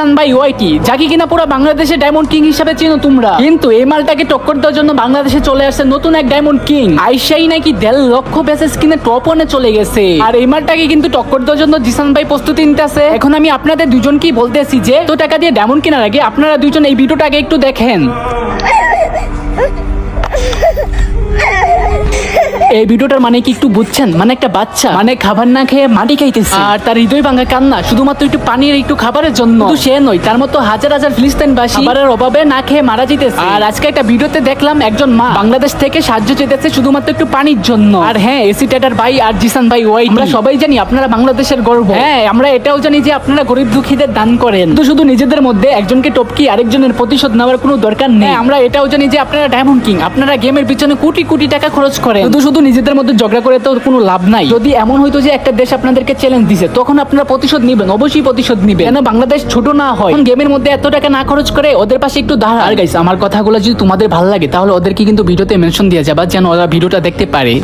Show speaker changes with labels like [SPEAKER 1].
[SPEAKER 1] জিসান ভাই ওয়াইটি, যাকে কিনা পুরো বাংলাদেশে ডায়মন্ড কিং হিসেবে চিনো তোমরা। কিন্তু এই মালটাকে টক্কর দেওয়ার জন্য বাংলাদেশে চলে আসছে নতুন এক ডায়মন্ড কিং। আইসাই নাকি 1.5 লক্ষ বেসেস কিনে টপ 1-এ চলে গেছে। আর এই মালটাকে কিন্তু টক্কর দেওয়ার জন্য জিসান ভাই প্রস্তুতি নিতেছে। এখন আমি আপনাদের দুজনকেই বলতেছি যে তো টাকা দিয়ে ডায়মন্ড কেনার আগে আপনারা দুজন এই ভিডিওটাকে একটু দেখেন। এই ভিডিওটার মানে কি একটু বুঝছেন? মানে একটা বাচ্চা মানে খাবার না খেয়ে মাটি খাইতেছে, আর তার হৃদয় ভাঙা কান্না শুধুমাত্র একটু পানির একটু খাবারের জন্য। শুধু সে নয়, তার মতো হাজার হাজার ফিলিস্তিনবাসী খাবারের অভাবে না খেয়ে মারা যেতেছে। আর আজকে একটা ভিডিওতে দেখলাম একজন মা বাংলাদেশ থেকে সাহায্য চেয়েছে শুধুমাত্র একটু পানির জন্য। আর হ্যাঁ, এসি টেটার ভাই আর জিসান ভাই ওয়াই, আমরা সবাই জানি আপনারা বাংলাদেশের গর্ব। হ্যাঁ, আমরা এটাও জানি যে আপনারা গরিব দুঃখীদের দান করেন। তো শুধু নিজেদের মধ্যে একজনকে টপকি আরেকজনের প্রতিশোধ নেওয়ার কোনো দরকার নেই। আমরা এটাও জানি যে আপনারা ডায়মন্ড কিং, আপনারা গেমের পিছনে কোটি কোটি টাকা খরচ করেন। শুধু নিজেদের মধ্যে ঝগড়া করে তো কোনো লাভ নাই। যদি এমন হইতো যে একটা দেশ আপনাদেরকে চ্যালেঞ্জ দিছে, তখন আপনারা প্রতিশোধ নিবেন, অবশ্যই প্রতিশোধ নিবেন। কেন বাংলাদেশ ছোট না হয়, গেমের মধ্যে এত টাকা না খরচ করে ওদের পাশে একটু দাঁড়া। আর গাইস, আমার কথাগুলো যদি তোমাদের ভালো লাগে তাহলে ওদেরকে কিন্তু ভিডিওতে মেনশন দিয়ে যাবা, যেন ওরা ভিডিওটা দেখতে পারে।